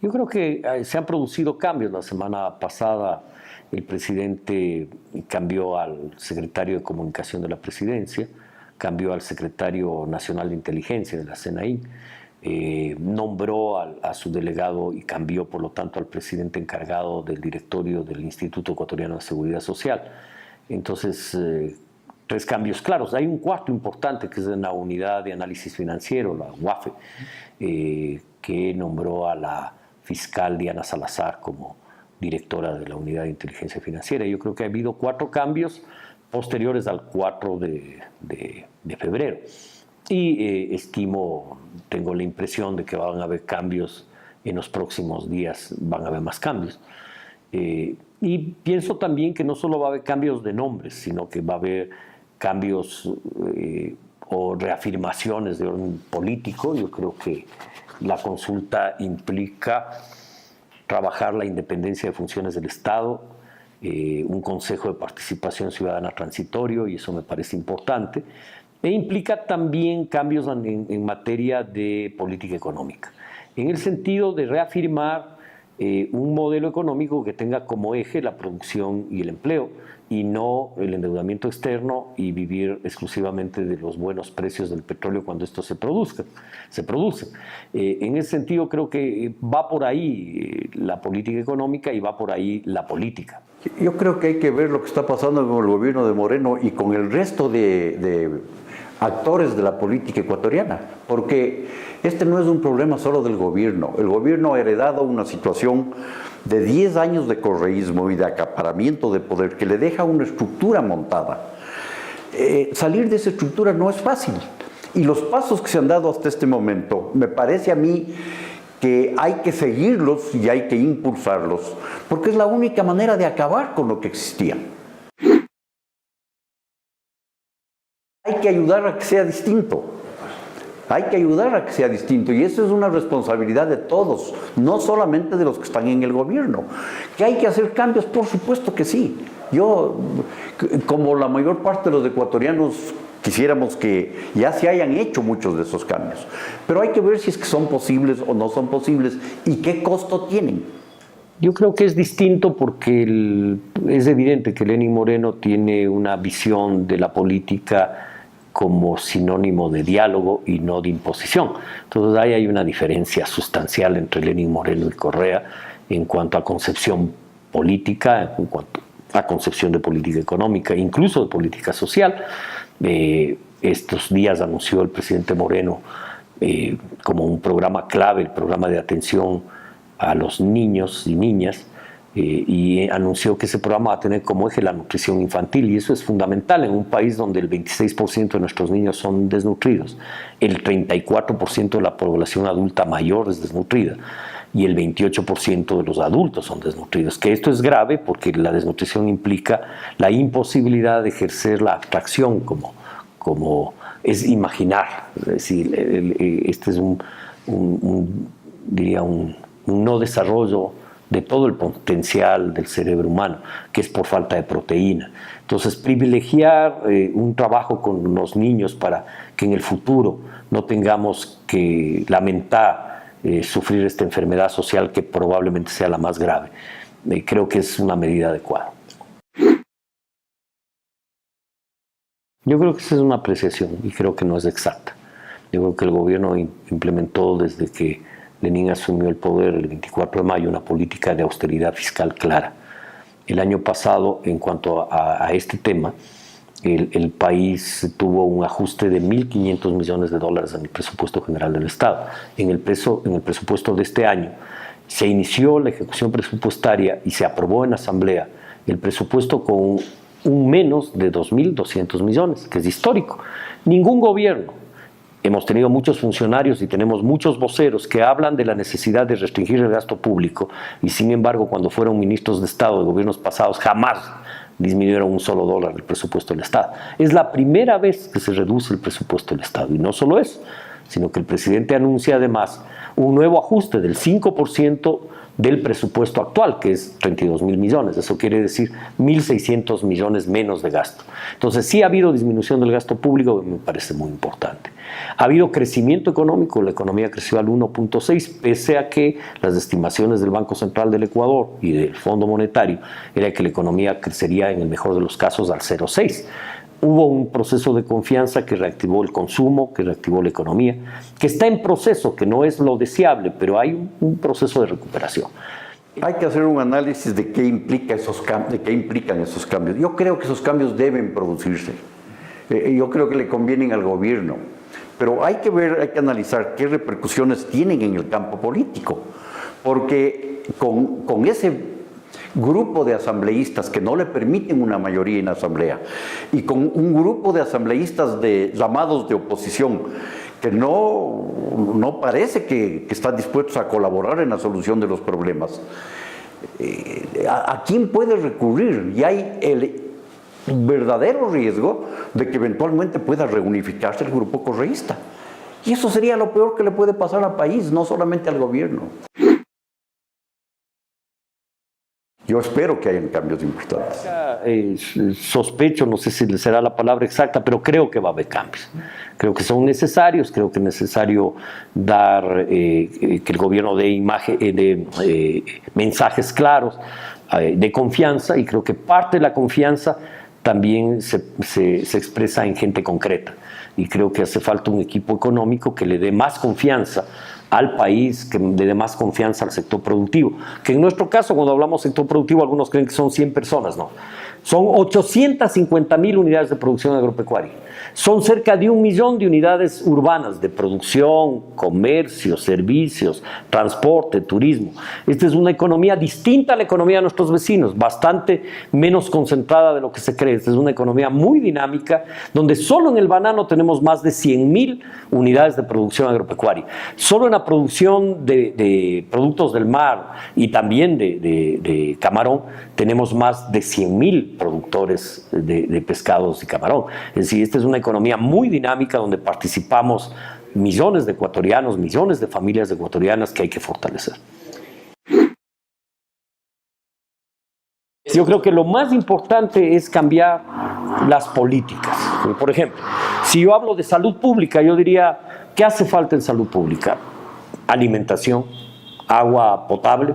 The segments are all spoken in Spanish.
Yo creo que se han producido cambios. La semana pasada el presidente cambió al secretario de Comunicación de la Presidencia, cambió al secretario nacional de Inteligencia de la CNI, nombró a su delegado y cambió, por lo tanto, al presidente encargado del directorio del Instituto Ecuatoriano de Seguridad Social. Entonces, tres cambios claros. Hay un cuarto importante que es en la unidad de análisis financiero, la UAFE, que nombró a la fiscal Diana Salazar como directora de la unidad de inteligencia financiera. Yo creo que ha habido cuatro cambios posteriores al 4 de febrero. Y tengo la impresión de que van a haber cambios en los próximos días, van a haber más cambios. Y pienso también que no solo va a haber cambios de nombres, sino que va a haber cambios o reafirmaciones de orden político. Yo creo que la consulta implica trabajar la independencia de funciones del Estado, un Consejo de Participación Ciudadana transitorio, y eso me parece importante, e implica también cambios en materia de política económica, en el sentido de reafirmar un modelo económico que tenga como eje la producción y el empleo, y no el endeudamiento externo y vivir exclusivamente de los buenos precios del petróleo cuando esto se produce. En ese sentido creo que va por ahí la política económica y va por ahí la política. Yo creo que hay que ver lo que está pasando con el gobierno de Moreno y con el resto de actores de la política ecuatoriana, porque este no es un problema solo del gobierno. El gobierno ha heredado una situación de 10 años de correísmo y de acaparamiento de poder que le deja una estructura montada. Salir de esa estructura no es fácil, y los pasos que se han dado hasta este momento, me parece a mí que hay que seguirlos y hay que impulsarlos, porque es la única manera de acabar con lo que existía. Hay que ayudar a que sea distinto. Hay que ayudar a que sea distinto, y eso es una responsabilidad de todos, no solamente de los que están en el gobierno. ¿Que hay que hacer cambios? Por supuesto que sí. Yo, como la mayor parte de los ecuatorianos, quisiéramos que ya se hayan hecho muchos de esos cambios, pero hay que ver si es que son posibles o no son posibles y qué costo tienen. Yo creo que es distinto porque es evidente que Lenín Moreno tiene una visión de la política como sinónimo de diálogo y no de imposición. Entonces ahí hay una diferencia sustancial entre Lenín Moreno y Correa en cuanto a concepción política, en cuanto a concepción de política económica, incluso de política social. Estos días anunció el presidente Moreno como un programa clave, el programa de atención a los niños y niñas, y anunció que ese programa va a tener como eje la nutrición infantil, y eso es fundamental en un país donde el 26% de nuestros niños son desnutridos, el 34% de la población adulta mayor es desnutrida y el 28% de los adultos son desnutridos. Que esto es grave porque la desnutrición implica la imposibilidad de ejercer la abstracción como es imaginar. Es decir, este es diría un no desarrollo de todo el potencial del cerebro humano, que es por falta de proteína. Entonces, privilegiar un trabajo con los niños para que en el futuro no tengamos que lamentar sufrir esta enfermedad social que probablemente sea la más grave, creo que es una medida adecuada. Yo creo que esa es una apreciación y creo que no es exacta. Yo creo que el gobierno implementó desde que Lenín asumió el poder el 24 de mayo una política de austeridad fiscal clara. El año pasado, en cuanto a este tema, el país tuvo un ajuste de $1.500 millones en el presupuesto general del Estado. En el presupuesto de este año se inició la ejecución presupuestaria y se aprobó en asamblea el presupuesto con un menos de 2.200 millones, que es histórico. Ningún gobierno, hemos tenido muchos funcionarios y tenemos muchos voceros que hablan de la necesidad de restringir el gasto público, y sin embargo cuando fueron ministros de Estado de gobiernos pasados jamás disminuyeron un solo dólar el presupuesto del Estado. Es la primera vez que se reduce el presupuesto del Estado, y no solo eso, sino que el presidente anuncia además un nuevo ajuste del 5% del presupuesto actual, que es 32.000 millones. Eso quiere decir 1.600 millones menos de gasto. Entonces sí ha habido disminución del gasto público, que me parece muy importante. Ha habido crecimiento económico, la economía creció al 1.6, pese a que las estimaciones del Banco Central del Ecuador y del Fondo Monetario era que la economía crecería en el mejor de los casos al 0.6. Hubo un proceso de confianza que reactivó el consumo, que reactivó la economía, que está en proceso, que no es lo deseable, pero hay un proceso de recuperación. Hay que hacer un análisis de qué implican esos cambios. Yo creo que esos cambios deben producirse. Yo creo que le convienen al gobierno. Pero hay que analizar qué repercusiones tienen en el campo político. Porque con ese grupo de asambleístas que no le permiten una mayoría en la asamblea y con un grupo de asambleístas llamados de oposición que no parece que están dispuestos a colaborar en la solución de los problemas, ¿a quién puede recurrir? Y hay el verdadero riesgo de que eventualmente pueda reunificarse el grupo correísta. Y eso sería lo peor que le puede pasar al país, no solamente al gobierno. Yo espero que hayan cambios importantes. Sospecho, no sé si será la palabra exacta, pero creo que va a haber cambios. Creo que son necesarios, creo que es necesario dar, que el gobierno dé mensajes claros, de confianza, y creo que parte de la confianza también se expresa en gente concreta. Y creo que hace falta un equipo económico que le dé más confianza al país, que le dé más confianza al sector productivo. Que en nuestro caso, cuando hablamos sector productivo, algunos creen que son 100 personas, no. Son 850.000 unidades de producción agropecuaria. Son cerca de 1 millón de unidades urbanas de producción, comercio, servicios, transporte, turismo. Esta es una economía distinta a la economía de nuestros vecinos, bastante menos concentrada de lo que se cree. Esta es una economía muy dinámica, donde solo en el banano tenemos más de 100.000 unidades de producción agropecuaria. Solo en la producción de productos del mar y también de camarón tenemos más de 100.000 productores de pescados y camarón. Es decir, esta es una economía muy dinámica donde participamos millones de ecuatorianos, millones de familias ecuatorianas que hay que fortalecer. Yo creo que lo más importante es cambiar las políticas. Por ejemplo, si yo hablo de salud pública, yo diría, ¿qué hace falta en salud pública? Alimentación, agua potable,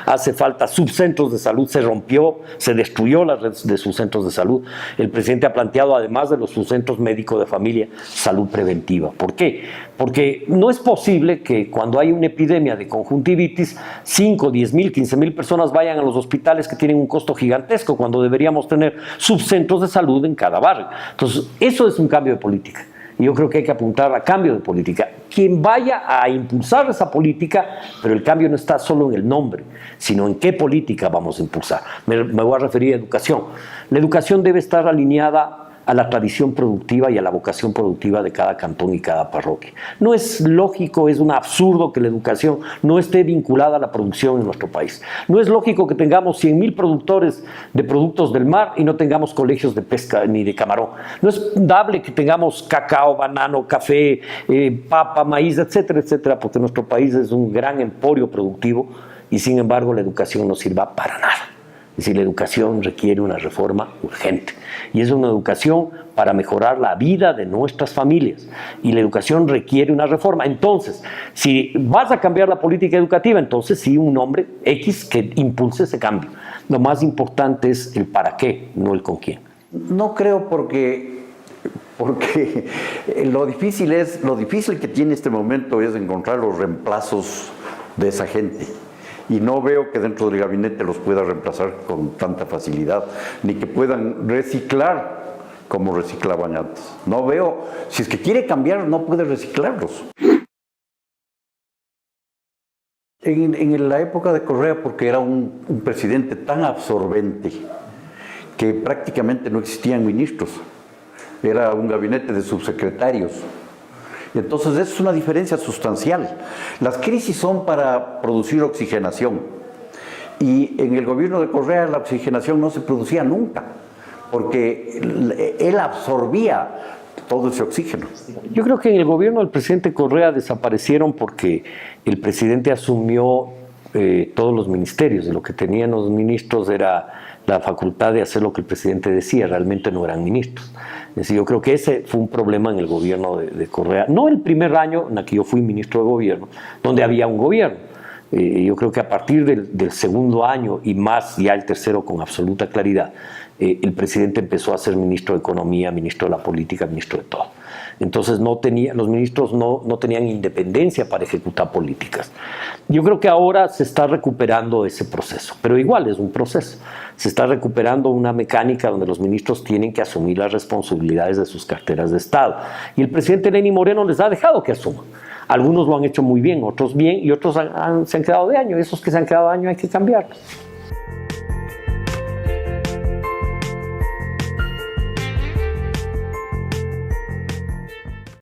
hace falta subcentros de salud, se destruyó la red de subcentros de salud. El presidente ha planteado, además de los subcentros médicos de familia, salud preventiva. ¿Por qué? Porque no es posible que cuando hay una epidemia de conjuntivitis, 5, 10.000, 15.000 personas vayan a los hospitales que tienen un costo gigantesco, cuando deberíamos tener subcentros de salud en cada barrio. Entonces, eso es un cambio de política. Y yo creo que hay que apuntar a cambio de política. Quien vaya a impulsar esa política, pero el cambio no está solo en el nombre, sino en qué política vamos a impulsar. Me voy a referir a educación. La educación debe estar alineada a la tradición productiva y a la vocación productiva de cada cantón y cada parroquia. No es lógico, es un absurdo que la educación no esté vinculada a la producción en nuestro país. No es lógico que tengamos 100.000 productores de productos del mar y no tengamos colegios de pesca ni de camarón. No es dable que tengamos cacao, banano, café, papa, maíz, etcétera, etcétera, porque nuestro país es un gran emporio productivo y sin embargo la educación no sirva para nada. Es decir, la educación requiere una reforma urgente y es una educación para mejorar la vida de nuestras familias y la educación requiere una reforma. Entonces, si vas a cambiar la política educativa, entonces sí, un nombre X que impulse ese cambio. Lo más importante es el para qué, no el con quién. No creo porque lo difícil que tiene este momento es encontrar los reemplazos de esa gente. Y no veo que dentro del gabinete los pueda reemplazar con tanta facilidad, ni que puedan reciclar como reciclaban antes. No veo, si es que quiere cambiar, no puede reciclarlos. En la época de Correa, porque era un presidente tan absorbente que prácticamente no existían ministros, era un gabinete de subsecretarios. Entonces, eso es una diferencia sustancial. Las crisis son para producir oxigenación. Y en el gobierno de Correa la oxigenación no se producía nunca, porque él absorbía todo ese oxígeno. Yo creo que en el gobierno del presidente Correa desaparecieron porque el presidente asumió todos los ministerios. Lo que tenían los ministros era la facultad de hacer lo que el presidente decía, realmente no eran ministros. Es decir, yo creo que ese fue un problema en el gobierno de Correa. No el primer año en el que yo fui ministro de gobierno, donde había un gobierno. Yo creo que a partir del segundo año y más ya el tercero con absoluta claridad, el presidente empezó a ser ministro de Economía, ministro de la Política, ministro de todo. Entonces los ministros no tenían independencia para ejecutar políticas. Yo creo que ahora se está recuperando ese proceso, pero igual es un proceso. Se está recuperando una mecánica donde los ministros tienen que asumir las responsabilidades de sus carteras de Estado. Y el presidente Lenín Moreno les ha dejado que asuman. Algunos lo han hecho muy bien, otros bien, y otros se han quedado de año. Esos que se han quedado de año hay que cambiarlos.